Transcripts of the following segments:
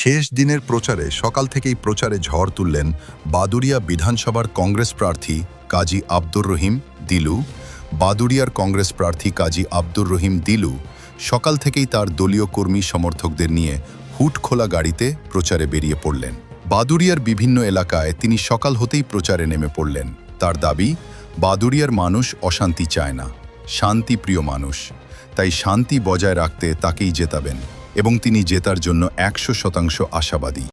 শেষ দিনের প্রচারে সকাল থেকেই প্রচারে ঝড় তুললেন বাদুড়িয়া বিধানসভার কংগ্রেস প্রার্থী কাজী আব্দুর রহিম দিলু। বাদুড়িয়ার কংগ্রেস প্রার্থী কাজী আব্দুর রহিম দিলু সকাল থেকেই তার দলীয় কর্মী সমর্থকদের নিয়ে হুট খোলা গাড়িতে প্রচারে বেরিয়ে পড়লেন। বাদুড়িয়ার বিভিন্ন এলাকায় তিনি সকাল হতেই প্রচারে নেমে পড়লেন। তার দাবি, বাদুড়িয়ার মানুষ অশান্তি চায় না, শান্তিপ্রিয় মানুষ, তাই শান্তি বজায় রাখতে তাকেই জেতাবেন এবং তিনি জেতার জন্য 100% আশাবাদী।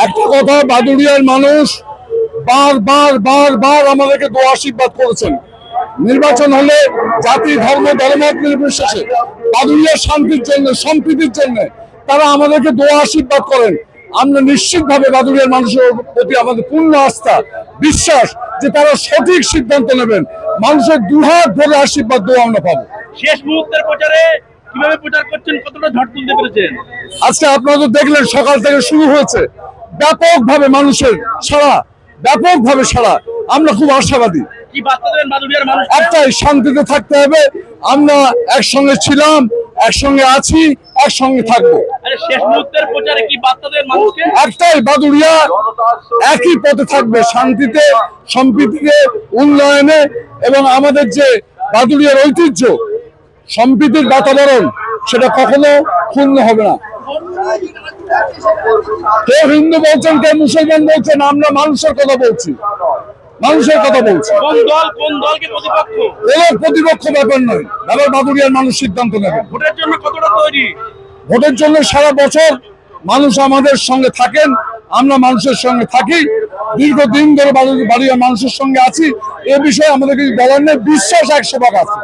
একটা কথা, বাদুড়িয়ার মানুষ বারবার আমাদেরকে দোয়া আশীর্বাদ করেছেন। নির্বাচন হলে জাতি ধর্ম ধর্মমত নির্বিশেষে বাদুড়িয়ার শান্তির জন্য, সম্প্রীতির জন্য তারা আমাদেরকে দোয়া আশীর্বাদ করেন। আমরা নিশ্চিতভাবে বাদুড়িয়ার মানুষের প্রতি আমাদের পূর্ণ আস্থা, বিশ্বাস যে তারা সঠিক সিদ্ধান্ত নেবেন। মানুষের দুহাত ভরে আশীর্বাদ দোয়া আমরা পাবো। শেষ মুহূর্তের প্রচারে কিভাবে প্রচার করছেন, কতটা ঝড় তুলতে পেরেছেন? আজকে আপনারা তো দেখলেন, সকাল থেকে শুরু হয়েছে, ব্যাপকভাবে মানুষের সাড়া, ব্যাপকভাবে সাড়া। আমরা খুব আশাবাদী। কি বার্তা দেবেন বাদুড়িয়ার মানুষ? একটাই, শান্তিতে থাকতে হবে। আমরা একসঙ্গে ছিলাম, একসঙ্গে আছি, একসঙ্গে থাকবো। শেষ মুহূর্তের প্রচারে কি বার্তা দেবেন মানুষকে? একটাই, বাদুড়িয়া একই পথে থাকবে, শান্তিতে, সম্প্রীতিতে, উন্নয়নে, এবং আমাদের যে বাদুড়িয়ার ঐতিহ্য, সম্প্রীতির বাতাবরণ, সেটা কখনো ক্ষুণ্ণ হবে না। কেউ হিন্দু বলছেন, কেউ মুসলমান বলছেন, আমরা মানুষের কথা বলছি, মানুষের কথা বলছি। কোন দলকে প্রতিপক্ষ? কোনো প্রতিপক্ষ ব্যাপার নয়, ব্যাপার বাদুড়িয়ার মানুষ সিদ্ধান্ত নেবে। ভোটের জন্য কতটা তৈরি? ভোটের জন্য সারা বছর মানুষ আমাদের সঙ্গে থাকেন, আমরা মানুষের সঙ্গে থাকি, দীর্ঘদিন ধরে বাড়ির মানুষের সঙ্গে আছি। এ বিষয়ে আমাদের কিছু বলার নেই, বিশ্বাস 100% আছে।